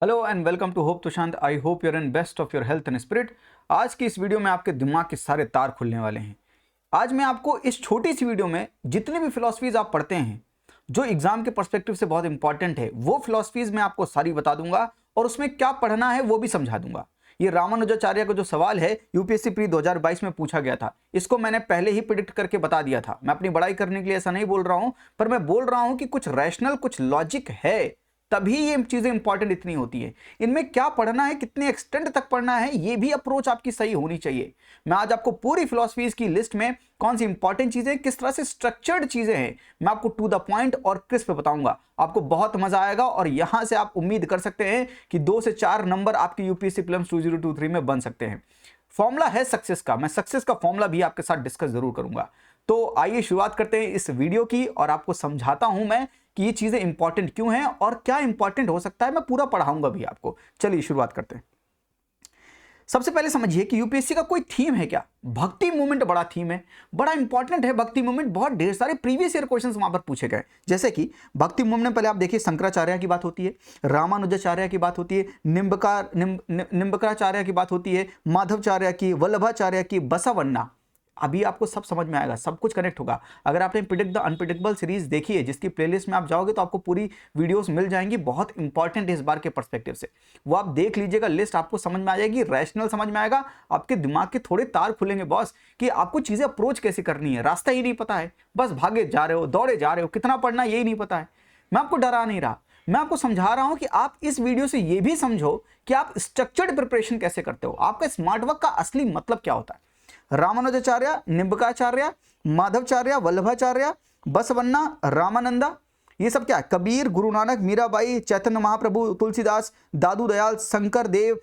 Hello and welcome to hope Tushant. I hope you're in best of your health and spirit. आज की इस video में आपके दिमाग के सारे तार खुलने वाले हैं। आज मैं आपको इस छोटी सी वीडियो में जितनी भी फिलॉसफीज आप पढ़ते हैं जो एग्जाम के पर्सपेक्टिव से बहुत इंपॉर्टेंट है, वो फिलॉसफीज मैं आपको सारी बता दूंगा और उसमें क्या पढ़ना है वो भी समझा दूंगा। ये रामानुजाचार्य का जो सवाल है यूपीएससी प्री 2022 में पूछा गया था, इसको मैंने पहले ही प्रिडिक्ट करके बता दिया था। मैं अपनी बड़ाई करने के लिए ऐसा नहीं बोल रहा हूं, पर मैं बोल रहा हूं कि कुछ रैशनल, कुछ लॉजिक है, तभी ये चीजें इंपॉर्टेंट इतनी होती है। इनमें क्या पढ़ना है, कितने एक्सटेंड तक पढ़ना है, ये भी अप्रोच आपकी सही होनी चाहिए। मैं आज आपको पूरी फिलॉसफीज की लिस्ट में कौन सी इंपॉर्टेंट चीजें, किस तरह से स्ट्रक्चर्ड चीजें हैं, मैं आपको टू द पॉइंट और क्रिस्प बताऊंगा। आपको बहुत मजा आएगा और यहां से आप उम्मीद कर सकते हैं कि 2 से 4 नंबर आपके यूपीएससी प्रीलिम्स 2023 में बन सकते हैं। फॉर्मूला है सक्सेस का, मैं सक्सेस का फॉर्मूला भी आपके साथ डिस्कस जरूर करूंगा। तो आइए शुरुआत करते हैं इस वीडियो की और आपको समझाता हूं मैं कि ये चीजें इंपॉर्टेंट क्यों हैं और क्या इंपॉर्टेंट हो सकता है। मैं पूरा पढ़ाऊंगा भी आपको। चलिए शुरुआत करते हैं। सबसे पहले समझिए कि यूपीएससी का कोई थीम है क्या। भक्ति मूवमेंट बड़ा थीम है, बड़ा इंपॉर्टेंट है भक्ति मूवमेंट। बहुत ढेर सारे प्रीवियस ईयर क्वेश्चंस वहां पर पूछे गए। जैसे कि भक्ति मूवमेंट में पहले आप देखिए शंकराचार्य की बात होती है, रामानुजाचार्य की बात होती है, निम्बकाचार्य की बात होती है, माधवाचार्य की, वल्लभाचार्य की, बसवन्ना। अभी आपको सब समझ में आएगा, सब कुछ कनेक्ट होगा। अगर आपने प्रिडिक्ट द अनप्रिडिक्टेबल सीरीज देखी है, जिसकी प्लेलिस्ट में आप जाओगे तो आपको पूरी वीडियोस मिल जाएंगी, बहुत इंपॉर्टेंट है इस बार के पर्सपेक्टिव से। वो आप देख लीजिएगा, लिस्ट आपको समझ में आ जाएगी, रैशनल समझ में आएगा, आपके दिमाग के थोड़े तार खुलेंगे बॉस, कि आपको चीजें अप्रोच कैसे करनी है। रास्ता ही नहीं पता है, बस भागे जा रहे हो, दौड़े जा रहे हो, कितना पढ़ना यही नहीं पता है। मैं आपको डरा नहीं रहा, मैं आपको समझा रहा हूं कि आप इस वीडियो से यह भी समझो कि आप स्ट्रक्चर्ड प्रिपरेशन कैसे करते हो, आपका स्मार्ट वर्क का असली मतलब क्या होता है। रामानुजाचार्य, निम्बकाचार्य, माधवाचार्य, वल्लभाचार्य, बसवन्ना, रामानंदा, ये सब क्या है। कबीर, गुरु नानक, मीराबाई, चैतन्य महाप्रभु, तुलसीदास, दादू दयाल, शंकर देव,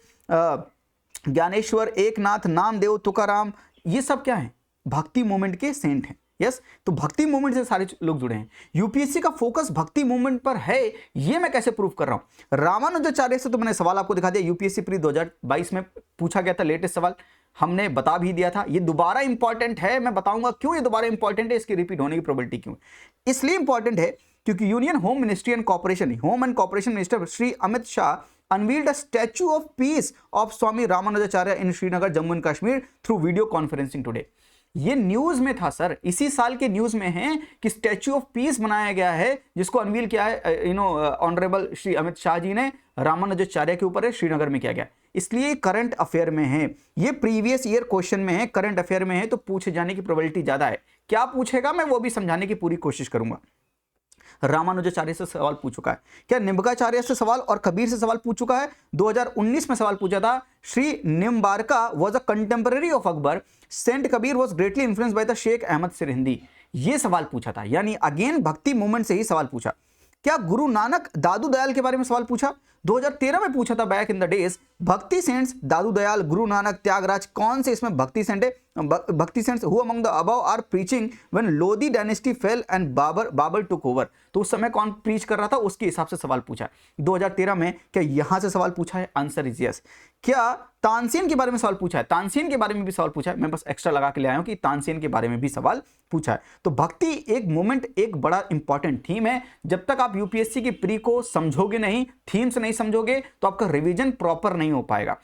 ज्ञानेश्वर, एकनाथ, नामदेव, तुकाराम, ये सब क्या है, भक्ति मूवमेंट के सेंट हैं। यस, तो भक्ति मूवमेंट से सारे लोग जुड़े हैं। यूपीएससी का फोकस भक्ति मूवमेंट पर है, ये मैं कैसे प्रूव कर रहा हूं। रामानुजाचार्य से तो मैंने सवाल आपको दिखा दिया, यूपीएससी प्री 2022 में पूछा गया था, लेटेस्ट सवाल हमने बता भी दिया था। ये दोबारा इंपॉर्टेंट है, मैं बताऊंगा क्यों ये दोबारा इंपॉर्टेंट है, इसकी रिपीट होने की प्रोबेबिलिटी क्यों। इसलिए इंपॉर्टेंट है क्योंकि union home ministry and corporation, home and corporation minister Shri Amit Shah unveiled a statue of peace of Swami Ramanujacharya in Srinagar, Jammu and Kashmir through video conferencing today. ये न्यूज में था सर, इसी साल के न्यूज में है कि स्टैच्यू ऑफ पीस बनाया गया है, जिसको अनवील किया है ऑनरेबल श्री अमित शाह जी ने, रामानुजाचार्य के ऊपर है, श्रीनगर में किया गया। इसलिए करंट अफेयर में है, ये प्रीवियस ईयर क्वेश्चन में है, करंट अफेयर में है, तो पूछे जाने की प्रोबेबिलिटी ज्यादा है। क्या पूछेगा मैं वो भी समझाने की पूरी कोशिश करूंगा। रामानुजाचार्य से सवाल पूछ चुका है क्या, निम्बकाचार्य से सवाल और कबीर से सवाल पूछ चुका है। 2019 में सवाल पूछा था, Shri Nimbarka was a contemporary of Akbar, saint Kabir was greatly influenced by the Shaikh Ahmad Sirhindi. ये सवाल पूछा था, यानी अगेन भक्ति मूवमेंट से ही सवाल पूछा। क्या गुरु नानक दादू दयाल के बारे में सवाल पूछा, 2013 में पूछा था, बैक इन द डेज। भक्ति सेंट्स दादू दयाल, गुरु नानक, त्यागराज, कौन से इसमें भक्ति सेंट है। Bhakti saints who among the above are preaching when Lodi dynasty fell and Babur took over. तो उस समय कौन प्रीच कर रहा था, उसके हिसाब से सवाल पूछा 2013 में। क्या यहां से सवाल पूछा है, आंसर इज यस। क्या तानसेन के बारे में सवाल पूछा है, तानसेन के बारे में भी सवाल पूछा है। मैं बस एक्स्ट्रा लगा के ले आया हूं कि तानसेन के बारे में भी सवाल पूछा है। तो भक्ति एक मोमेंट, एक बड़ा इंपॉर्टेंट थीम है। जब तक आप यूपीएससी की प्री को समझोगे नहीं, थीम से नहीं समझोगे, तो आपका रिवीजन प्रॉपर नहीं हो पाएगा।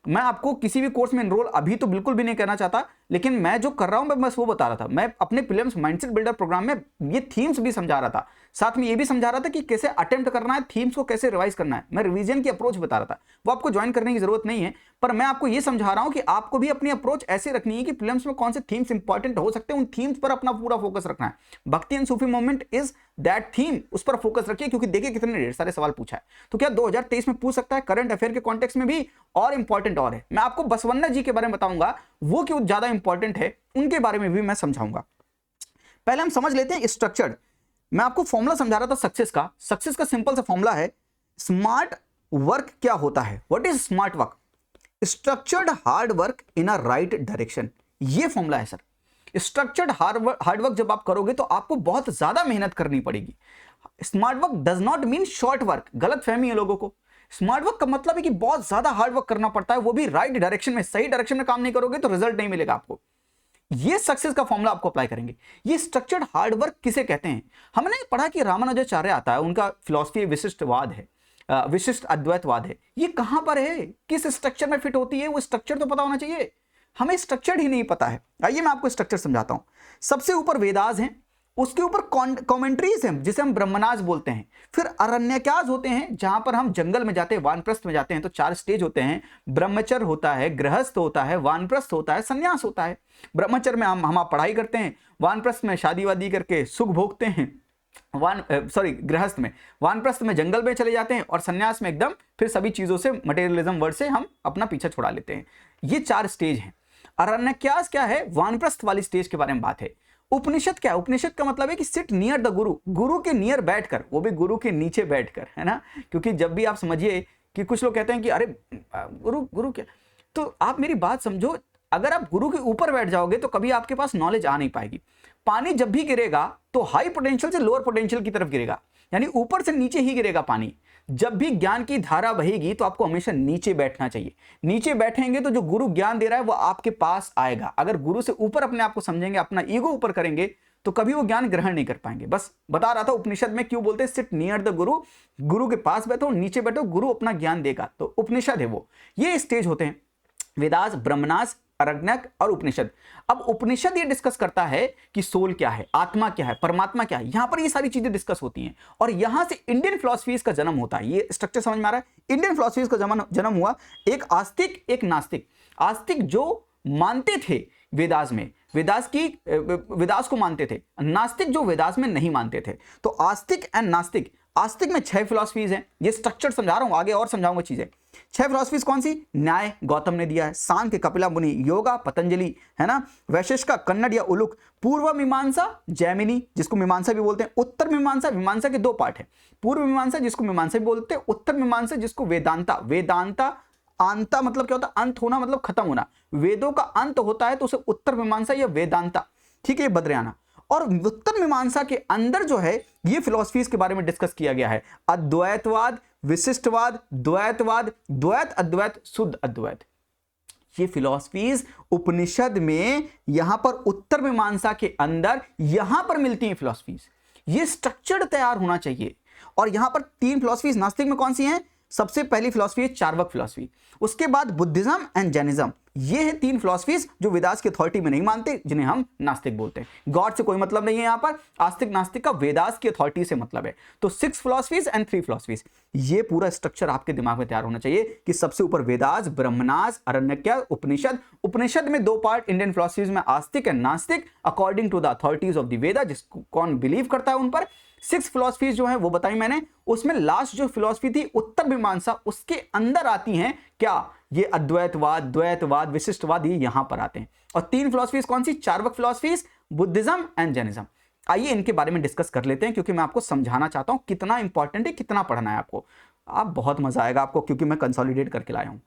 मैं आपको किसी भी कोर्स में एनरोल अभी तो बिल्कुल भी नहीं करना चाहता, लेकिन मैं जो कर रहा हूं मैं बस वो बता रहा था। मैं अपने प्रीलिम्स माइंडसेट बिल्डर प्रोग्राम में ये थीम्स भी समझा रहा था, साथ में ये भी समझा रहा था कि कैसे अटेम्प्ट करना है, थीम्स को कैसे रिवाइज करना है। मैं रिवीजन की अप्रोच बता रहा था, वो आपको ज्वाइन करने की जरूरत नहीं है, पर मैं आपको ये समझा रहा हूं कि आपको भी अपनी अप्रोच ऐसे रखनी है कि प्रीलिम्स में कौन से थीम्स इंपॉर्टेंट हो सकते हैं, उन थीम्स पर अपना पूरा फोकस रखना है। भक्ति and Sufi movement is that theme, उस पर फोकस रखिए, क्योंकि देखिए कितने ढेर सारे सवाल पूछा है। तो क्या 2023 में पूछ सकता है, करंट अफेयर के कॉन्टेक्स्ट में भी, और इंपॉर्टेंट और है। मैं आपको बसवन्ना जी के बारे में बताऊंगा, वो क्यों ज्यादा इंपॉर्टेंट है, उनके बारे में भी मैं समझाऊंगा। पहले हम समझ लेते हैं स्ट्रक्चर्ड। मैं आपको फॉर्मूला समझा रहा था सक्सेस का। सक्सेस का सिंपल सा फॉर्मूला है, स्मार्ट वर्क क्या होता है, what is smart work, structured hard work in a right direction. ये फॉर्मूला है सर। स्ट्रक्चर्ड हार्ड वर्क जब आप करोगे तो आपको बहुत ज्यादा मेहनत करनी पड़ेगी। Smart work does not mean short work, गलत फहमी है लोगों को। स्मार्ट वर्क का मतलब है कि बहुत ज्यादा हार्ड वर्क करना पड़ता है, वो भी राइट डायरेक्शन में। सही डायरेक्शन में काम नहीं करोगे तो रिजल्ट नहीं मिलेगा आपको। ये सक्सेस का फॉर्मूला आपको अप्लाई करेंगे। ये स्ट्रक्चर्ड हार्ड वर्क किसे कहते हैं, हमने पढ़ा कि रामानुजाचार्य आता है, उनका फिलॉसफी विशिष्टवाद है। विशिष्ट अद्वैतवाद है। ये कहां पर है, किस स्ट्रक्चर में फिट होती है, वो स्ट्रक्चर तो पता होना चाहिए। हमें स्ट्रक्चर ही नहीं पता है। आइए मैं आपको स्ट्रक्चर समझाता हूं। सबसे ऊपर वेदास हैं, उसके ऊपर कमेंट्रीज हैं जिसे हम ब्रह्मनाज बोलते हैं। फिर अरण्यकाज होते हैं जहां पर हम जंगल में जाते हैं, वानप्रस्थ में जाते हैं। तो 4 स्टेज होते हैं। ब्रह्मचर्य होता है, गृहस्थ होता है, वानप्रस्थ होता है, संन्यास होता है। ब्रह्मचर्य में हम पढ़ाई करते हैं, वानप्रस्थ में शादी वादी करके सुख भोगते हैं, गृहस्थ में, वानप्रस्थ में जंगल में चले जाते हैं, और संन्यास में एकदम फिर सभी चीजों से, मटेरियलिज्म वर्ड से हम अपना पीछा छुड़ा लेते हैं। ये 4 स्टेज हैं। अरण्यकाज क्या है, वानप्रस्थ वाली स्टेज के बारे में बात है। उपनिषद क्या है, उपनिषद का मतलब है कि सिट नियर द गुरु, गुरु के नियर बैठकर, वो भी गुरु के नीचे बैठकर, है ना। क्योंकि जब भी आप समझिए कि कुछ लोग कहते हैं कि अरे गुरु गुरु क्या, तो आप मेरी बात समझो, अगर आप गुरु के ऊपर बैठ जाओगे तो कभी आपके पास नॉलेज आ नहीं पाएगी। पानी जब भी गिरेगा तो हाई पोटेंशियल से लोअर पोटेंशियल की तरफ गिरेगा, यानी ऊपर से नीचे ही गिरेगा पानी। जब भी ज्ञान की धारा बहेगी तो आपको हमेशा नीचे बैठना चाहिए। नीचे बैठेंगे तो जो गुरु ज्ञान दे रहा है वो आपके पास आएगा। अगर गुरु से ऊपर अपने आप को समझेंगे, अपना ईगो ऊपर करेंगे, तो कभी वो ज्ञान ग्रहण नहीं कर पाएंगे। बस बता रहा था उपनिषद में क्यों बोलते हैं सिट नियर द गुरु, गुरु के पास बैठो, नीचे बैठो, गुरु अपना ज्ञान देगा। तो उपनिषद है वो, ये स्टेज होते हैं, वेदास, ब्रह्मनास, अरण्यक और उपनिषद। अब उपनिषद ये डिस्कस करता है कि सोल क्या है, आत्मा क्या है, परमात्मा क्या है। यहां पर ये सारी चीजें डिस्कस होती हैं, और यहां से इंडियन फिलॉसफीज का जन्म होता है। ये स्ट्रक्चर समझ में आ रहा है। इंडियन फिलॉसफीज का जन्म हुआ, एक आस्तिक, एक नास्तिक। आस्तिक जो मानते थे वेदास में, वेदास को मानते थे। नास्तिक जो वेदास में नहीं मानते थे। तो आस्तिक एंड नास्तिक, आस्तिक में 6 फिलॉसफीज हैं। ये स्ट्रक्चर समझा रहा हूं, आगे और समझाऊंगा चीजें। 6 फिलॉसफीज कौन सी, न्याय गौतम ने दिया है, सांख्य कपिला मुनि, योगा पतंजलि, है ना, वैशेषिक कन्नड़ या उलुक, पूर्व मीमांसा जैमिनी जिसको मीमांसा भी बोलते हैं, उत्तर मीमांसा, मीमांसा के 2 पार्ट है, पूर्व मीमांसा जिसको मीमांसा भी बोलते हैं, उत्तर मीमांसा जिसको वेदांता, वेदांता अंता मतलब क्या होता है, अंत होना मतलब खत्म होना, वेदों का अंत होता है तो उसे उत्तर मीमांसा या वेदांता, ठीक है, ये बद्रयाना। और उत्तर मीमांसा के अंदर जो है ये फिलॉसफीज के बारे में डिस्कस किया गया है, अद्वैतवाद, विशिष्टवाद, द्वैतवाद, द्वैत, अद्वैत, शुद्ध अद्वैत। ये फिलॉसफीज उपनिषद में यहां पर उत्तर मीमांसा के अंदर यहां पर मिलती हैं फिलॉसफीज। ये स्ट्रक्चर तैयार होना चाहिए। और यहां पर 3 फिलॉसफीज नास्तिक में कौन सी हैं, सबसे पहली फिलॉसफी है चार्वाक फिलॉसफी, उसके बाद बुद्धिज्म एंड जैनिज्म। ये है 3 फिलॉसफीज जो वेदास की अथॉरिटी में नहीं मानते, जिन्हें हम नास्तिक बोलते हैं। गॉड से कोई मतलब नहीं है यहां पर, आस्तिक नास्तिक का वेदास की अथॉरिटी से मतलब है। तो 6 फिलॉसफीज एंड 3 फिलॉसफीज, ये पूरा स्ट्रक्चर आपके दिमाग में तैयार होना चाहिए कि सबसे ऊपर वेदास, ब्रह्मनास, अरण्यक, उपनिषद। उपनिषद में 2 पार्ट इंडियन फिलॉसफीज में, astik and nastik according to the authorities of the Veda, जिसको कौन बिलीव करता है उन पर। 6 फिलॉसफीज जो है वो बताई मैंने। उसमें लास्ट जो फिलॉसफी थी उत्तर मीमांसा, उसके अंदर आती हैं क्या, ये अद्वैतवाद, द्वैतवाद, विशिष्टवाद, ये यहां पर आते हैं। और 3 फिलॉसफीज कौन सी, Charvaka philosophies, Buddhism and Jainism. आइए इनके बारे में डिस्कस कर लेते हैं, क्योंकि मैं आपको समझाना चाहता हूं कितना इंपॉर्टेंट है, कितना पढ़ना है आपको। आप बहुत मजा आएगा आपको, क्योंकि मैं कंसोलिडेट करके लाया हूं।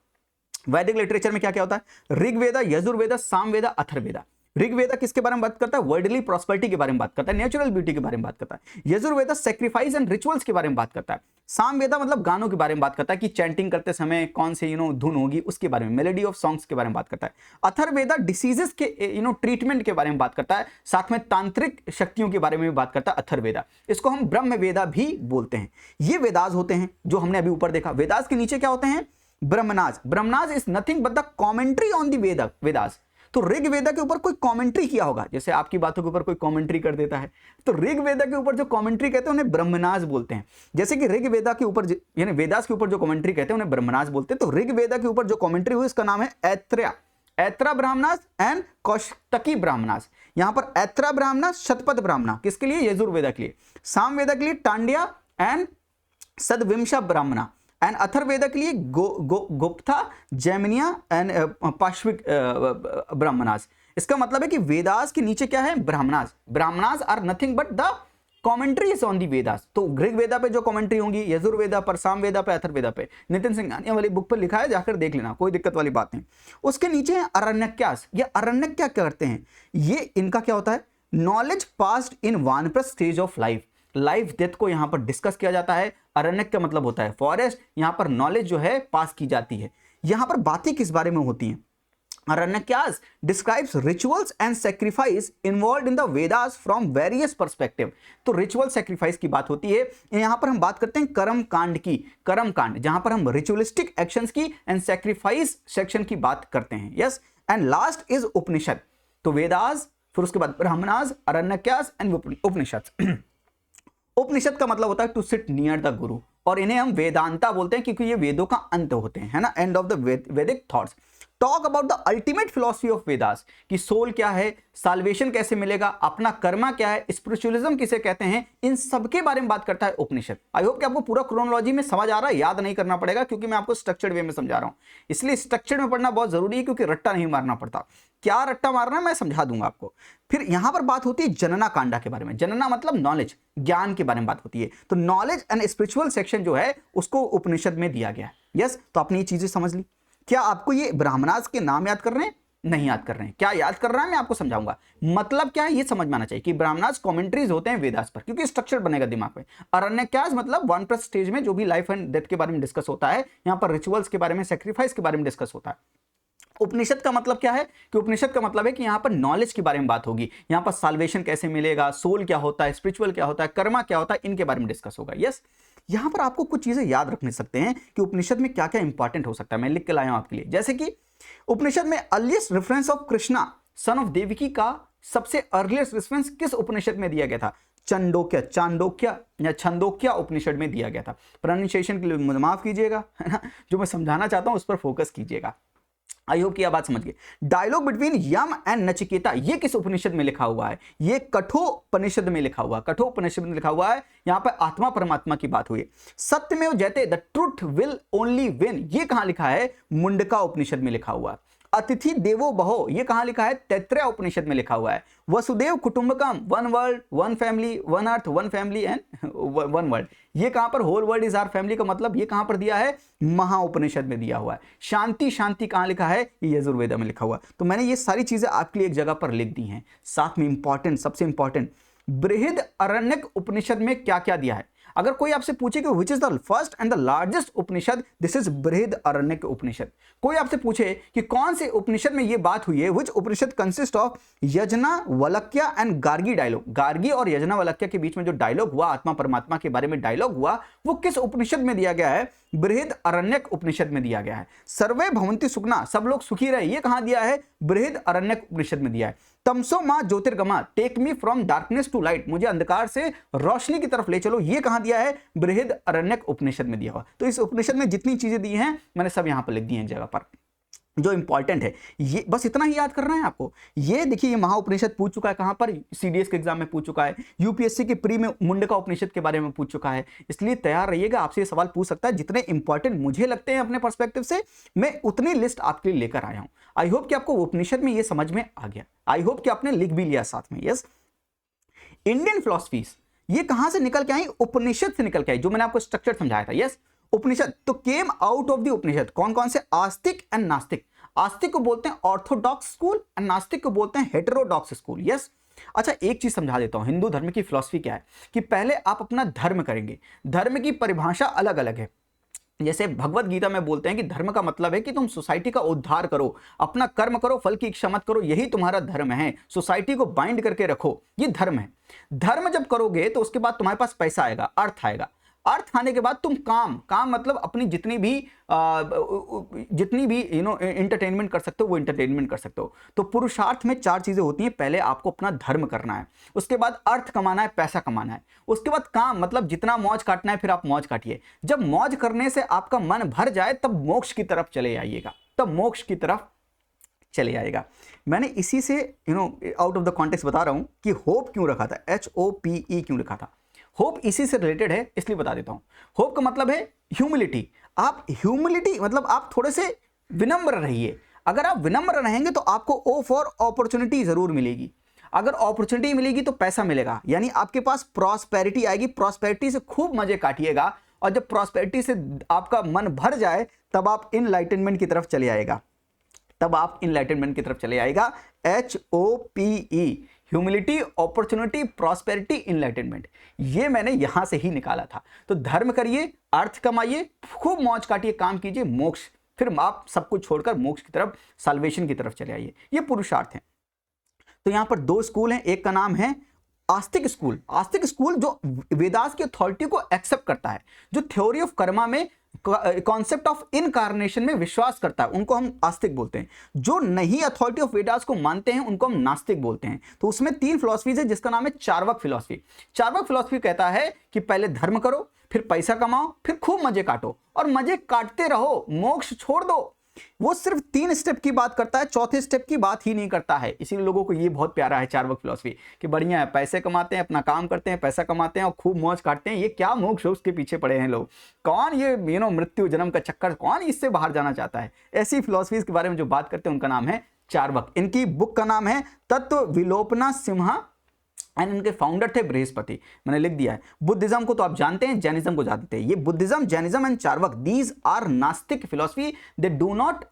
वैदिक लिटरेचर में क्या क्या होता है, ऋग्वेदा, यजुर्वेदा, सामवेदा, अथर्ववेदा। ऋग्वेदा किसके बारे में बात करता है, वर्ल्डली प्रॉस्पेरिटी के बारे में बात करता है, नेचुरल ब्यूटी के बारे में बात करता है। यजुर्वेदा सैक्रिफाइस एंड रिचुअल्स के बारे में बात करता है। सामवेदा मतलब गानों के बारे में बात करता है कि चैंटिंग करते समय कौन से धुन होगी, उसके बारे में, मेलोडी ऑफ सॉन्ग्स के बारे में बात करता है। अथर्ववेदा डिसीजेस के ट्रीटमेंट के बारे में बात करता है, साथ में तांत्रिक शक्तियों के बारे में भी बात करता है अथर्ववेदा। इसको हम ब्रह्म वेदा भी बोलते हैं। ये वेदास होते हैं जो हमने अभी ऊपर देखा। वेदास के नीचे क्या होते हैं, Brahmanas. Brahmanas is nothing but the commentary on the Vedas. तो ऋग्वेदा के ऊपर कोई कमेंट्री किया होगा, जैसे आपकी बातों के ऊपर कोई कमेंट्री कर देता है, तो ऋग्वेदा के ऊपर जो कमेंट्री कहते हैं उन्हें ब्रह्मनाज बोलते हैं। जैसे कि ऋग्वेदा के ऊपर यानी वेदास के ऊपर जो कमेंट्री कहते हैं उन्हें ब्रह्मनाज बोलते हैं। तो ऋग्वेदा के ऊपर जो कमेंट्री हुई इसका नाम है ऐत्रेय, ऐत्रा ब्राह्मणास एंड कौशिकी ब्राह्मणास। यहां पर ऐत्रा ब्राह्मणा, शतपथ ब्राह्मणा किसके लिए, यजुर्वेदा के लिए। सामवेदा के लिए टांड्या एंड सदविंशा ब्राह्मणा, एंड अथर्ववेदा के लिए गुप्ता, जैमिनिया एंड पाश्विक ब्राह्मणास। इसका मतलब है कि वेदास के नीचे क्या है, Brahmanas. Brahmanas are nothing but the commentaries on the Vedas. तो ऋग्वेदा पे जो कमेंट्री होंगी, यजुर्वेदा पर, सामवेदा पे, अथर्ववेदा पे, नितिन सिंघानिया वाली बुक पर लिखा है, जाकर देख लेना, कोई दिक्कत वाली बात नहीं। उसके नीचे है अरण्यक्यास। ये अरण्यक क्या करते हैं, ये इनका क्या होता है, नॉलेज पास्ड इन वानप्रस्थ stage of life. Life death को यहां पर डिस्कस किया जाता है। अरण्यक का मतलब होता है फॉरेस्ट, यहां पर नॉलेज जो है पास की जाती है। यहां पर बातें किस बारे में होती हैं, Aranyakyas describes rituals and sacrifice involved in the Vedas from various perspective। तो रिचुअल सैक्रिफाइस की बात होती है, यहां पर हम बात करते हैं कर्म कांड की, कर्म कांड जहां पर हम रिचुअलिस्टिक एक्शंस की एंड सैक्रिफाइस सेक्शन की बात करते हैं। यस, एंड लास्ट इज उपनिषद। तो वेदास, फिर उसके बाद ब्राह्मणास, अरण्यक्यास एंड उपनिषद। उपनिषद का मतलब होता है टू सिट नियर द गुरु, और इन्हें हम वेदांता बोलते हैं क्योंकि ये वेदों का अंत होते हैं, है ना, एंड ऑफ द वैदिक thoughts. Talk about the ultimate philosophy of Vedas, कि सोल क्या है, साल्वेशन कैसे मिलेगा, अपना कर्मा क्या है, स्पिरिचुअलिज्म किसे कहते हैं, इन सब के बारे में बात करता है उपनिषद। आई होप कि आपको पूरा क्रोनोलॉजी में समझ आ रहा है, याद नहीं करना पड़ेगा क्योंकि मैं आपको स्ट्रक्चर्ड वे में समझा रहा हूं, इसलिए स्ट्रक्चर्ड में पढ़ना बहुत जरूरी है क्योंकि रट्टा नहीं मारना पड़ता। क्या रट्टा मारना है मैं समझा दूंगा आपको। फिर यहां पर बात होती है जनना कांडा के बारे में। जनना मतलब नॉलेज, ज्ञान के बारे में बात होती है। तो नॉलेज एंड स्पिरिचुअल सेक्शन जो है उसको उपनिषद में दिया गया है। यस, तो आपने ये चीजें समझ ली। क्या आपको ये ब्राह्मणास के नाम याद कर रहे हैं? नहीं याद कर रहे हैं, क्या याद कर रहा है मैं आपको समझाऊंगा। मतलब क्या है ये समझ में आना चाहिए कि ब्राह्मणास कमेंट्रीज होते हैं वेदास पर, क्योंकि स्ट्रक्चर बनेगा दिमाग में। अरण्यक्यास मतलब 1+ स्टेज में जो भी लाइफ एंड डेथ के बारे में डिस्कस होता है, यहां पर रिचुअल्स के बारे में, सैक्रिफाइस के बारे में डिस्कस होता है। उपनिषद का मतलब क्या है कि उपनिषद का मतलब है कि यहां पर नॉलेज के बारे में बात होगी, यहां पर साल्वेशन कैसे मिलेगा, सोल क्या होता है, स्पिरिचुअल क्या होता है, कर्मा क्या होता है, इनके बारे में डिस्कस होगा। यस, यहां पर आपको कुछ चीजें याद रखने सकते हैं कि उपनिषद में क्या क्या इंपॉर्टेंट हो सकता है, मैं लिख के लाया हूं आपके लिए। जैसे कि उपनिषद में earliest reference of Krishna son of Devaki का सबसे अर्लीस्ट रेफरेंस किस उपनिषद में दिया गया था? चांदोक्य या छंदोक्य उपनिषद में दिया गया था। प्रोनाउंसिएशन के लिए मुझे माफ कीजिएगा, है ना, जो मैं समझाना चाहता हूं उस पर फोकस कीजिएगा। आई होप कि आप बात समझ गए। Dialogue between Yama and Nachiketa, ये किस उपनिषद में लिखा हुआ है? ये कठोपनिषद में लिखा हुआ है। कठोपनिषद में लिखा हुआ है, यहां पर आत्मा परमात्मा की बात हुई है। सत्यमेव जयते, the truth will only win, ये कहां लिखा है? मुंडका उपनिषद में लिखा हुआ है। अतिथि देवो बहो, ये कहां लिखा है? तैत्तरीय उपनिषद में लिखा हुआ है। वसुदेव कुटुंबकम, one world one family, one earth one family and one world, ये कहां पर? Whole world is our family का मतलब ये कहां पर दिया है? महा उपनिषद में दिया हुआ है। शांति शांति कहां लिखा है? ये यजुर्वेद में लिखा हुआ है। तो मैंने ये सारी चीजें आपके लिए एक जगह पर लिख दी हैं। साथ में इंपॉर्टेंट, सबसे इंपॉर्टेंट, बृहद अरण्यक उपनिषद में क्या क्या दिया है? अगर कोई आपसे पूछे कि which is the first and the largest Upanishad, this is बृहद अरण्यक उपनिषद। कोई आपसे पूछे कि कौन से उपनिषद में ये बात हुई है, विच उपनिषद consist of Yojana वलक्य and Gargi dialogue, Gargi और यजना वलक्य के बीच में जो डायलॉग हुआ, आत्मा परमात्मा के बारे में डायलॉग हुआ, वो किस उपनिषद में दिया गया है? बृहद अरण्यक उपनिषद में दिया गया है। सर्वे भवन्ति सुखना, सब लोग सुखी रहे, ये कहां दिया है? बृहद अरण्यक उपनिषद में दिया है। तमसो मां ज्योतिर्गमा, take me from darkness to light, मुझे अंधकार से रोशनी की तरफ ले चलो, ये कहां दिया है? बृहद अरण्यक उपनिषद में दिया हुआ। तो इस उपनिषद में जितनी चीजें दी हैं मैंने सब यहां पर लिख दी हैं जगह पर, जो इंपॉर्टेंट है। ये बस इतना ही याद करना है आपको। ये देखिए, ये महाउपनिषद पूछ चुका है कहां पर? सीडीएस के एग्जाम में पूछ चुका है, यूपीएससी के प्री में मुंडका उपनिषद के बारे में पूछ चुका है, इसलिए तैयार रहिएगा, आपसे ये सवाल पूछ सकता है। जितने इंपॉर्टेंट मुझे लगते हैं अपने पर्सपेक्टिव से, मैं उतनी लिस्ट आपके लिए लेकर आया हूं। आई होप कि आपको उपनिषद में ये समझ में आ गया। आई होप कि आपने लिख भी लिया साथ में। यस, इंडियन फिलॉसफीज ये कहां से निकल के आई? उपनिषद से निकल के आई, जो मैंने आपको स्ट्रक्चर समझाया था। यस, उपनिषद तो केम आउट ऑफ द उपनिषद। कौन कौन से? आस्तिक एंड नास्तिक। आस्तिक को बोलते हैं ऑर्थोडॉक्स स्कूल एंड नास्तिक को बोलते हैं हेटेरोडॉक्स स्कूल। यस, अच्छा एक चीज समझा देता हूं, हिंदू धर्म की फिलॉसफी क्या है कि पहले आप अपना धर्म करेंगे। धर्म की परिभाषा अलग अलग है। जैसे भगवत गीता में बोलते हैं कि धर्म का मतलब है कि तुम सोसाइटी का उद्धार करो, अपना कर्म करो, फल की इच्छा मत करो, यही तुम्हारा धर्म है। सोसाइटी को बाइंड करके रखो, ये धर्म है। धर्म जब करोगे तो उसके बाद तुम्हारे पास पैसा आएगा, अर्थ आएगा। अर्थ आने के बाद तुम काम मतलब अपनी जितनी भी एंटरटेनमेंट कर सकते हो वो एंटरटेनमेंट कर सकते हो। तो पुरुषार्थ में 4 चीजें होती हैं। पहले आपको अपना धर्म करना है, उसके बाद अर्थ कमाना है, पैसा कमाना है, उसके बाद काम मतलब जितना मौज काटना है फिर आप मौज काटिए। जब मौज करने से आपका मन भर जाए तब मोक्ष की तरफ चले आइएगा, तब मोक्ष की तरफ चले आएगा। मैंने इसी से आउट ऑफ द कॉन्टेक्स्ट बता रहा हूं कि होप क्यों रखा था, HOPE क्यों लिखा था। होप इसी से रिलेटेड है, इसलिए बता देता हूं। होप का मतलब है ह्यूमिलिटी। आप ह्यूमिलिटी मतलब आप थोड़े से विनम्र रहिए। अगर आप विनम्र रहेंगे तो आपको O फॉर अपॉर्चुनिटी जरूर मिलेगी। अगर अपॉर्चुनिटी मिलेगी तो पैसा मिलेगा, यानी आपके पास प्रॉस्पेरिटी आएगी। प्रॉस्पेरिटी से खूब मजे काटिएगा, और जब प्रॉस्पेरिटी से आपका मन भर जाए तब आप इनलाइटनमेंट की तरफ चले आएगा, तब आप इनलाइटनमेंट की तरफ चले आएगा। HOPE, humility, opportunity, prosperity, enlightenment, ये मैंने यहां से ही निकाला था। तो धर्म करिए, अर्थ कमाइए, खूब मौज काटिए, काम कीजिए, मोक्ष फिर आप सब कुछ छोड़कर मोक्ष की तरफ, साल्वेशन की तरफ चले आइए। ये पुरुषार्थ है। तो यहां पर दो स्कूल हैं, एक का नाम है आस्तिक स्कूल। आस्तिक स्कूल जो वेदास की अथॉरिटी को एक्सेप्ट करता है, जो थ्योरी ऑफ कर्मा में, कॉन्सेप्ट ऑफ इनकार्नेशन में विश्वास करता है, उनको हम आस्तिक बोलते हैं। जो नहीं अथॉरिटी ऑफ वेदास को मानते हैं उनको हम नास्तिक बोलते हैं। तो उसमें तीन फिलॉसफीज है जिसका नाम है चार्वाक फिलॉसफी। चार्वाक फिलॉसफी कहता है कि पहले धर्म करो, फिर पैसा कमाओ, फिर खूब मजे काटो, और मजे काटते रहो, मोक्ष छोड़ दो। वो सिर्फ 3 स्टेप की बात करता है, चौथे स्टेप की बात ही नहीं करता है। इसीलिए लोगों को ये बहुत प्यारा है चार्वाक फिलॉसफी कि बढ़िया है, पैसे कमाते हैं, अपना काम करते हैं, पैसा कमाते हैं और खूब मौज काटते हैं। ये क्या मोक्ष है उसके पीछे पड़े हैं लोग, कौन ये मृत्यु जन्म का चक्कर, कौन इससे बाहर जाना चाहता है। ऐसी फिलॉसफीज के बारे में जो बात करते हैं उनका नाम है चार्वाक। इनकी बुक का नाम है तत्व विलोपना सिम्हा एंड इनके फाउंडर थे बृहस्पति। मैंने लिख दिया है। बुद्धिज्म को तो आप जानते हैं, जैनिज्म को जानते हैं। ये Buddhism, Jainism and Charvaka, these are nastik philosophy. They do not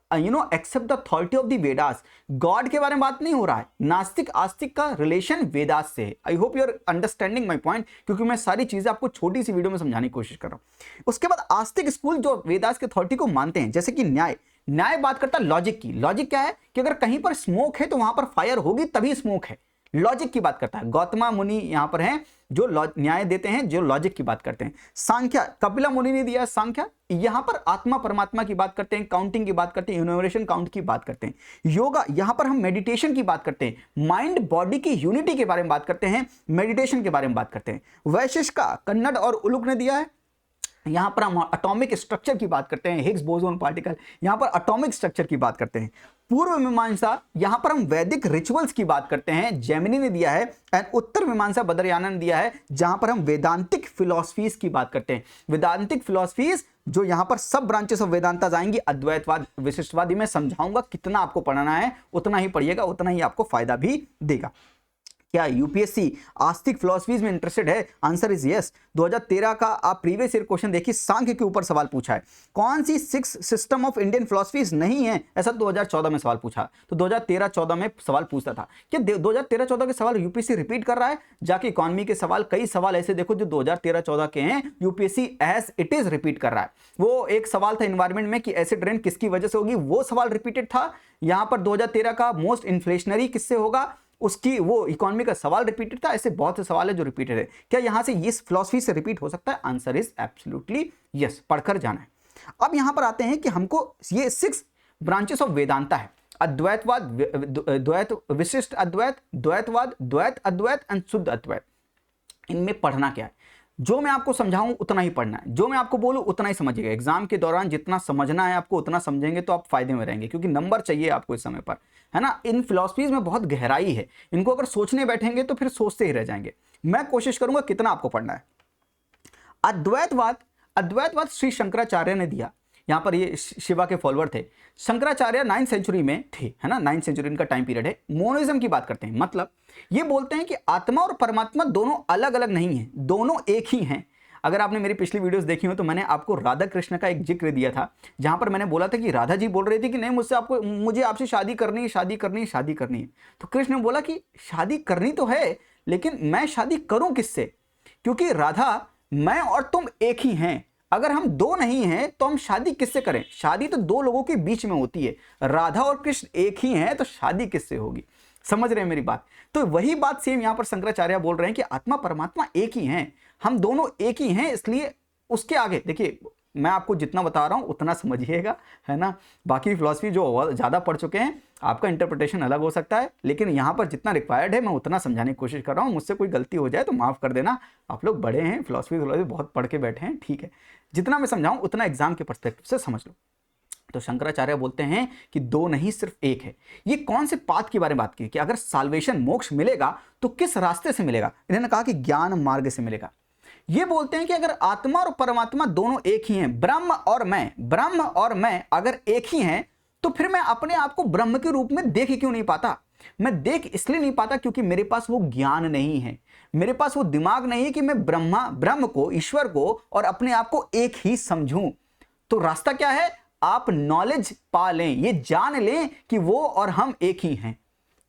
accept the authority of the Vedas. God के बारे में बात नहीं हो रहा है। नास्तिक आस्तिक का रिलेशन वेदास से है। I hope you are understanding my point, क्योंकि मैं सारी चीजें आपको छोटी सी वीडियो में समझाने की कोशिश कर रहा हूं। उसके बाद आस्तिक स्कूल जो वेदास की अथॉरिटी को मानते हैं, जैसे कि न्याय। न्याय बात करता है लॉजिक की। लॉजिक क्या है कि अगर कहीं पर स्मोक है तो वहां पर फायर होगी, तभी स्मोक है। लॉजिक की बात करता है। गौतमा मुनि यहां पर हैं जो न्याय देते हैं, जो लॉजिक की बात करते हैं। सांख्या, कपिला मुनि ने दिया सांख्या। यहां पर आत्मा परमात्मा की बात करते हैं, काउंटिंग की बात करते हैं, यूनिवर्सल काउंट की बात करते हैं। योगा, यहां पर हम मेडिटेशन की बात करते हैं, माइंड बॉडी की यूनिटी के बारे में बात करते हैं, मेडिटेशन के बारे में बात करते हैं। वैशिष्ट का कन्नड़ और उलुक ने दिया है। यहां पर हम एटॉमिक स्ट्रक्चर की बात करते हैं, हिग्स बोसोन पार्टिकल, यहां पर एटॉमिक स्ट्रक्चर की बात करते हैं। पूर्व मीमांसा, यहां पर हम वैदिक रिचुअल्स की बात करते हैं, जैमिनी ने दिया है। एंड उत्तर मीमांसा बद्रयाना ने दिया है, जहां पर हम वेदांतिक फिलॉसफीज की बात करते हैं। वेदांतिक फिलॉसफीज जो यहां पर सब ब्रांचेस ऑफ वेदांता जाएंगी, अद्वैतवाद, विशिष्टवादी में समझाऊंगा। कितना आपको पढ़ना है उतना ही पढ़िएगा, उतना ही आपको फायदा भी देगा। क्या यूपीएससी आस्तिक फिलॉसफीज में इंटरेस्टेड है? Answer is yes. 2013 का आप प्रीवियस ईयर क्वेश्चन देखिए, सांख्य के ऊपर सवाल पूछा है। कौन सी 6 सिस्टम ऑफ इंडियन फिलॉसफीज नहीं है, ऐसा 2014 में सवाल पूछा। तो 2013-14 में सवाल पूछता था। क्या 2013-14 के सवाल यूपीएससी रिपीट कर रहा है? जाके इकोनॉमी के सवाल, कई सवाल ऐसे देखो जो 2013-14 के हैं, UPSC as it is repeat कर रहा है। वो एक सवाल था एनवायरमेंट में कि एसिड रेन किसकी वजह से होगी, वो सवाल रिपीटेड था। यहां पर 2013 का मोस्ट इन्फ्लेशनरी किससे होगा, उसकी वो इकोनॉमी का सवाल रिपीटेड था। ऐसे बहुत से सवाल है जो रिपीटेड है। क्या यहां से इस फिलॉसफी से रिपीट हो सकता है? आंसर इज एब्सोल्युटली यस, पढ़कर जाना है। अब यहां पर आते हैं कि हमको ये 6 ब्रांचेस ऑफ वेदांता है। अद्वैतवाद, द्वैत, विशिष्ट अद्वैत, द्वैतवाद, द्वैत अद्वैत एंड शुद्ध अद्वैत। इनमें पढ़ना क्या है? जो मैं आपको समझाऊं उतना ही पढ़ना है, जो मैं आपको बोलूं उतना ही समझिएगा। एग्जाम के दौरान जितना समझना है आपको उतना समझेंगे तो आप फायदे में रहेंगे, क्योंकि नंबर चाहिए आपको इस समय पर, है ना। इन फिलॉसफीज में बहुत गहराई है, इनको अगर सोचने बैठेंगे तो फिर सोचते ही रह जाएंगे। मैं कोशिश करूंगा कितना आपको पढ़ना है। अद्वैतवाद, अद्वैतवाद श्री शंकराचार्य ने दिया। यहां पर ये शिवा के फॉलोअर थे। शंकराचार्य 9th सेंचुरी में थे, है ना, 9th सेंचुरी इनका टाइम पीरियड है। मोनिज्म की बात करते हैं, मतलब ये बोलते हैं कि आत्मा और परमात्मा दोनों अलग अलग नहीं है, दोनों एक ही हैं। अगर आपने मेरी पिछली वीडियोस देखी हो तो मैंने आपको राधा कृष्ण का एक जिक्र दिया था, जहां पर मैंने बोला था कि राधा जी बोल रही थी कि नहीं मुझे आपसे शादी करनी है, शादी करनी है, शादी करनी है। तो कृष्ण ने बोला कि शादी करनी तो है, लेकिन मैं शादी करूं किससे? क्योंकि राधा, मैं और तुम एक ही हैं। अगर हम दो नहीं हैं तो हम शादी किससे करें? शादी तो दो लोगों के बीच में होती है। राधा और कृष्ण एक ही हैं तो शादी किससे होगी? समझ रहे हैं मेरी बात? तो वही बात सेम यहां पर शंकराचार्य बोल रहे हैं कि आत्मा परमात्मा एक ही हैं, हम दोनों एक ही हैं। इसलिए उसके आगे देखिए, मैं आपको जितना बता रहा हूं उतना समझिएगा, है ना। बाकी फिलॉसफी जो ज्यादा पढ़ चुके हैं, आपका इंटरप्रिटेशन अलग हो सकता है, लेकिन यहां पर जितना रिक्वायर्ड है मैं उतना समझाने की कोशिश कर रहा हूं। मुझसे कोई गलती हो जाए तो माफ कर देना, आप लोग बड़े हैं, फिलॉसफी बहुत पढ़ के बैठे हैं, ठीक है। जितना मैं समझाऊं उतना एग्जाम के पर्सपेक्टिव से समझ लो। तो शंकराचार्य बोलते हैं कि दो नहीं सिर्फ एक है। ये कौन से पाथ के बारे में बात की कि अगर साल्वेशन, मोक्ष मिलेगा तो किस रास्ते से मिलेगा? इन्होंने कहा कि ज्ञान मार्ग से मिलेगा। ये बोलते हैं कि अगर आत्मा और परमात्मा दोनों एक ही हैं, ब्रह्म और मैं अगर एक ही हैं, तो फिर मैं अपने आप को ब्रह्म के रूप में देख क्यों नहीं पाता? मैं देख इसलिए नहीं पाता क्योंकि मेरे पास वो ज्ञान नहीं है, मेरे पास वो दिमाग नहीं है कि मैं ब्रह्म को, ईश्वर को और अपने आप को एक ही समझूं। तो रास्ता क्या है? आप नॉलेज पा लें, ये जान लें कि वो और हम एक ही हैं।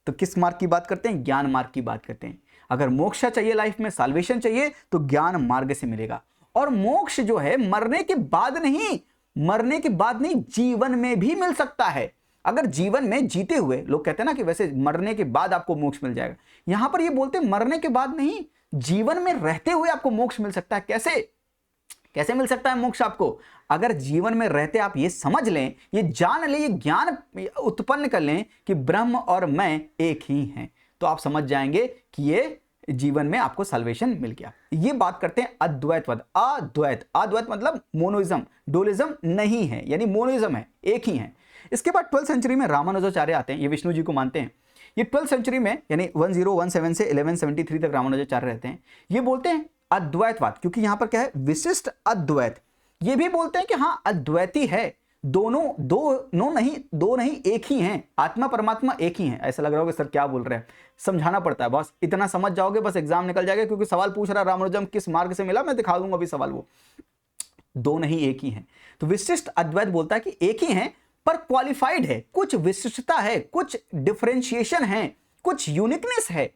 तो किस मार्ग की बात करते हैं? ज्ञान मार्ग की बात करते हैं। अगर मोक्ष चाहिए, लाइफ में साल्वेशन चाहिए, तो ज्ञान मार्ग से मिलेगा। और मोक्ष जो है मरने के बाद नहीं, मरने के बाद नहीं, जीवन में भी मिल सकता है। अगर जीवन में जीते हुए, लोग कहते हैं ना कि वैसे मरने के बाद आपको मोक्ष मिल जाएगा, यहां पर ये बोलते हैं मरने के बाद नहीं, जीवन में रहते हुए आपको मोक्ष मिल सकता है। कैसे कैसे मिल सकता है मोक्ष आपको? अगर जीवन में रहते आप ये समझ लें, ये जान लें, ये ज्ञान उत्पन्न कर लें कि ब्रह्म और मैं एक ही हैं, तो आप समझ जाएंगे कि ये जीवन में आपको सल्वेशन मिल गया। ये बात करते हैं अद्वैतवाद। अद्वैत, अद्वैत मतलब मोनोइज्म, डुअलिज्म नहीं है, यानी मोनोइज्म है, एक ही है। इसके बाद 12th सेंचुरी में रामानुजाचार्य आते हैं, ये विष्णु जी को मानते हैं। ये 12th सेंचुरी में यानी 1017 से 1173 तक रामानुजाचार्य रहते हैं। ये बोलते हैं अद्वैतवाद, क्योंकि यहां पर क्या है, विशिष्ट अद्वैत। ये भी बोलते हैं कि हाँ अद्वैती है, दोनों दो नहीं एक ही हैं, आत्मा परमात्मा एक ही हैं। ऐसा लग रहा होगा सर क्या बोल रहे हैं, समझाना पड़ता है, बस इतना समझ जाओगे बस एग्जाम निकल जाएगा। क्योंकि सवाल पूछ रहा रामानुजम किस मार्ग से मिला, मैं दिखा दूंगा अभी सवाल, वो दो नहीं एक ही हैं। तो विशिष्ट अद्वैत बोलता है कि एक ही हैं पर क्वालिफाइड है, कुछ विशिष्टता है, कुछ डिफरेंशिएशन है, कुछ यूनिकनेस है।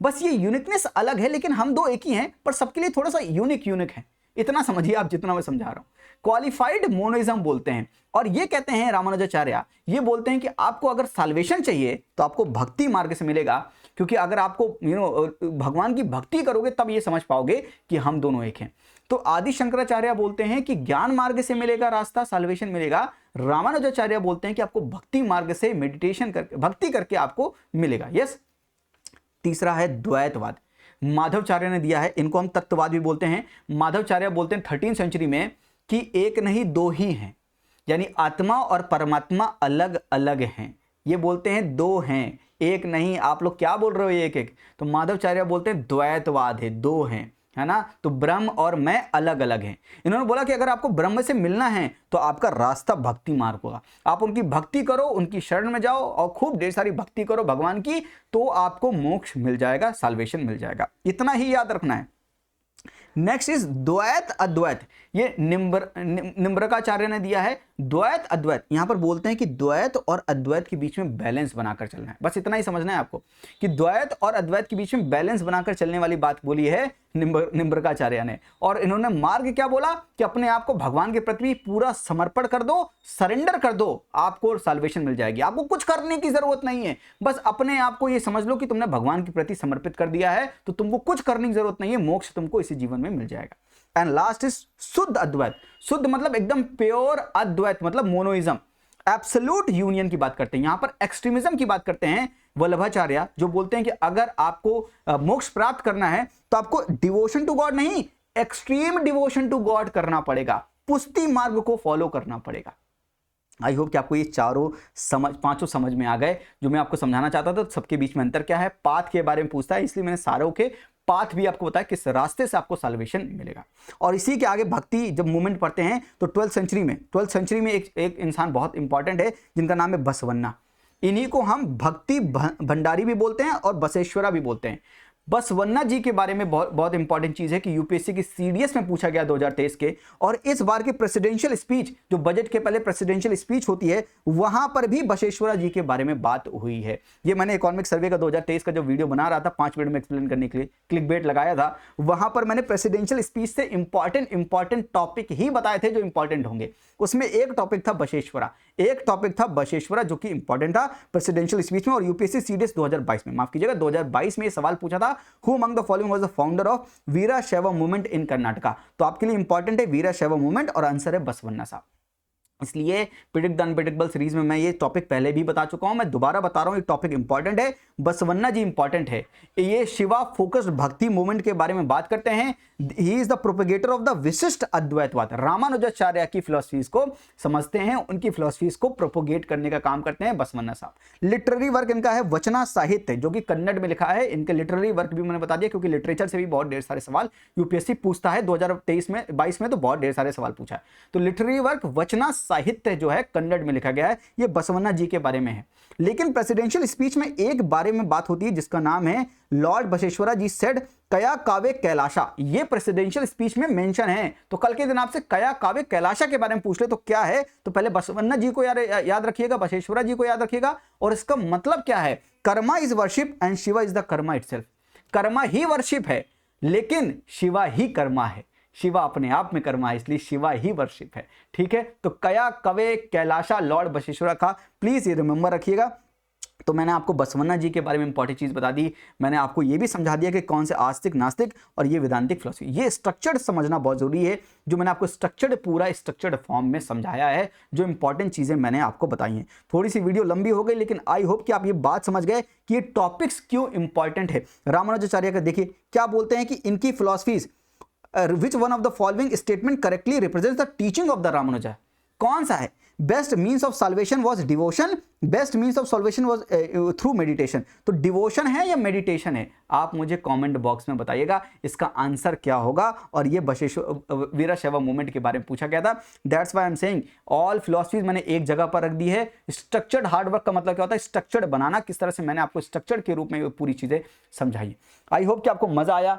बस ये यूनिकनेस अलग है, लेकिन हम दो एक ही हैं, पर सबके लिए थोड़ा सा यूनिक है। इतना समझिए आप जितना मैं समझा रहा हूं। क्वालिफाइड मोनोइज्म बोलते हैं। और ये कहते हैं रामानुजाचार्य, ये बोलते हैं कि आपको अगर साल्वेशन चाहिए तो आपको भक्ति मार्ग से मिलेगा, क्योंकि अगर आपको भगवान की भक्ति करोगे तब ये समझ पाओगे कि हम दोनों एक हैं। तो आदि शंकराचार्य बोलते हैं कि ज्ञान मार्ग से मिलेगा रास्ता, साल्वेशन मिलेगा। रामानुजाचार्य बोलते हैं कि आपको भक्ति मार्ग से, मेडिटेशन करके, भक्ति करके आपको मिलेगा। यस। तीसरा है द्वैतवाद, माधवाचार्य ने दिया है, इनको हम तत्ववाद भी बोलते हैं। माधवाचार्य बोलते हैं 13th सेंचुरी में कि एक नहीं दो ही हैं, यानी आत्मा और परमात्मा अलग अलग हैं। ये बोलते हैं दो हैं, एक नहीं। आप लोग क्या बोल रहे हो एक एक? तो माधवाचार्य बोलते हैं द्वैतवाद है, दो हैं, है ना। तो ब्रह्म और मैं अलग अलग हैं। इन्होंने बोला कि अगर आपको ब्रह्म से मिलना है तो आपका रास्ता भक्ति मार्ग होगा। आप उनकी भक्ति करो, उनकी शरण में जाओ और खूब ढेर सारी भक्ति करो भगवान की, तो आपको मोक्ष मिल जाएगा, साल्वेशन मिल जाएगा। इतना ही याद रखना है। नेक्स्ट इज द्वैत अद्वैत। ये निम्बरकाचार्य ने दिया है द्वैत अद्वैत। यहां पर बोलते हैं कि द्वैत और अद्वैत के बीच में बैलेंस बनाकर चलना है। बस इतना ही समझना है आपको कि द्वैत और अद्वैत के बीच में बैलेंस बनाकर चलने वाली बात बोली है निम्बरकाचार्य ने। और इन्होंने मार्ग क्या बोला कि अपने आप को भगवान के प्रति पूरा समर्पण कर दो, सरेंडर कर दो, आपको साल्वेशन मिल जाएगी। आपको कुछ करने की जरूरत नहीं है, बस अपने आप को ये समझ लो कि तुमने भगवान के प्रति समर्पित कर दिया है, तो तुमको कुछ करने की जरूरत नहीं है, मोक्ष तुमको इसी जीवन में मिल जाएगा। एंड लास्ट इज शुद्ध अद्वैत। शुद्ध मतलब एकदम प्योर, अद्वैत मतलब मोनोइज्म, एब्सोल्यूट यूनियन की बात करते हैं। यहां पर एक्सट्रीमिज्म की बात करते हैं वल्लभाचार्य, जो बोलते हैं कि अगर आपको मोक्ष प्राप्त करना है तो आपको डिवोशन टू गॉड नहीं, एक्सट्रीम डिवोशन टू गॉड करना पड़ेगा, पुष्टि मार्ग को फॉलो करना पड़ेगा। आई होप कि आपको ये पांचों समझ में आ गए जो मैं आपको समझाना चाहता था। सबके बीच में अंतर क्या है, पाथ के बारे में पूछता है, इसलिए मैंने सारों के पाथ भी आपको बताया किस रास्ते से आपको साल्वेशन मिलेगा। और इसी के आगे भक्ति जब मूवमेंट पढ़ते हैं तो 12th सेंचुरी में एक इंसान बहुत इंपॉर्टेंट है जिनका नाम है बसवन्ना। इन्हीं को हम भक्ति भंडारी भी बोलते हैं और बसेश्वरा भी बोलते हैं। बसवन्ना जी के बारे में बहुत इंपॉर्टेंट चीज है कि यूपीएससी की सीडीएस में पूछा गया 2023 के, और इस बार के प्रेसिडेंशियल स्पीच, जो बजट के पहले प्रेसिडेंशियल स्पीच होती है, वहां पर भी बसेश्वरा जी के बारे में बात हुई है। ये मैंने इकोनॉमिक सर्वे का 2023 का जो वीडियो बना रहा था 5 मिनट में एक्सप्लेन करने के लिए, क्लिकबेट लगाया था, वहां पर मैंने प्रेसिडेंशियल स्पीच से इंपॉर्टेंट टॉपिक ही बताए थे जो इंपॉर्टेंट होंगे। उसमें एक टॉपिक था बसेश्वरा, जो कि इंपॉर्टेंट था प्रेसिडेंशियल स्पीच में। और यूपीएससी सीडीएस 2022 में, माफ कीजिएगा 2022 में ये सवाल पूछा था, who among the following was the founder of Virashaiva movement in Karnataka. तो आपके लिए इंपॉर्टेंट है वीराशैव मूवमेंट और आंसर है बसवन्ना साहब। इसलिए प्रिडिक्ट द अनप्रिडिक्टेबल सीरीज में मैं ये टॉपिक पहले भी बता चुका हूं, मैं दोबारा बता रहा हूं, ये टॉपिक इंपॉर्टेंट है, बसवन्ना जी इंपॉर्टेंट है। ये शिवा फोकस्ड भक्ति मूवमेंट के बारे में बात करते हैं। He is the propagator of the विशिष्ट अद्वैतवाद। रामानुजाचार्य की फिलॉसफीज को समझते हैं, उनकी फिलॉसफीज को प्रोपोगेट करने का काम करते हैं बसवन्ना साहब। लिटरेरी वर्क इनका है वचना साहित्य, जो कि कन्नड़ में लिखा है। इनके लिटरेरी वर्क भी मैंने बता दिया, क्योंकि लिटरेचर से भी बहुत ढेर सारे सवाल यूपीएससी पूछता है। 2022 में तो बहुत ढेर सारे सवाल पूछा है। तो लिटरेरी वर्क वचना साहित्य जो है कन्नड़ में लिखा गया है, ये बसवन्ना जी के बारे में है। लेकिन प्रेसिडेंशियल स्पीच में एक बारे में बात होती है जिसका नाम है लॉर्ड बसेश्वरा जी सेड कया कावे कैलाशा। ये प्रेसिडेंशियल स्पीच में मेंशन है। तो कल के दिन आपसे कया कावे कैलाशा के बारे में पूछ ले तो क्या है, तो पहले बसवन्ना जी को याद रखिएगा, बसेश्वरा जी को याद रखिएगा, और इसका मतलब क्या है। Karma is worship and Shiva is the Karma itself. Karma he worship है, लेकिन शिवा ही कर्मा है। शिवा अपने आप में कर्मा है, इसलिए शिवा ही वर्शिप है। ठीक है, तो कया कवे कैलाशा लॉर्ड बसवेश्वरा का, प्लीज ये रिमेंबर रखिएगा। तो मैंने आपको बसवन्ना जी के बारे में इंपॉर्टेंट चीज बता दी, मैंने आपको ये भी समझा दिया कि कौन से आस्तिक नास्तिक और ये वेदांतिक फिलोसफी, ये स्ट्रक्चर्ड समझना बहुत जरूरी है, जो मैंने आपको स्ट्रक्चर्ड पूरा स्ट्रक्चर्ड फॉर्म में समझाया है, जो इंपॉर्टेंट चीजें मैंने आपको बताई हैं। थोड़ी सी वीडियो लंबी हो गई, लेकिन आई होप कि आप ये बात समझ गए कि ये टॉपिक्स क्यों इंपॉर्टेंट है। रामानुजाचार्य का देखिए क्या बोलते हैं कि इनकी philosophies which one of the following statement correctly represents the teaching of the Ramanuja, कौन सा है? Best means of solvation was devotion, best means of solvation was through meditation. तो डिवोशन है या मेडिटेशन है? आप मुझे कमेंट बॉक्स में बताइएगा इसका आंसर क्या होगा। और ये बसवेश्वर वीरशैव मूवमेंट के बारे में पूछा गया था। That's why I am saying all philosophies मैंने एक जगह पर रख दी है। स्ट्रक्चर्ड हार्डवर्क का मतलब क्या होता है? स्ट्रक्चर्ड बनाना, किस तरह से मैंने आपको स्ट्रक्चर्ड के रूप में पूरी चीजें समझाई। आई होप कि आपको मजा आया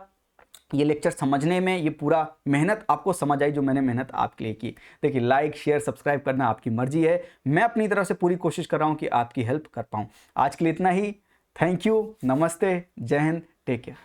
ये लेक्चर समझने में, ये पूरा मेहनत आपको समझ आई जो मैंने मेहनत आपके लिए की। देखिए लाइक शेयर सब्सक्राइब करना आपकी मर्जी है, मैं अपनी तरफ से पूरी कोशिश कर रहा हूं कि आपकी हेल्प कर पाऊं। आज के लिए इतना ही, थैंक यू, नमस्ते, जय हिंद, टेक केयर।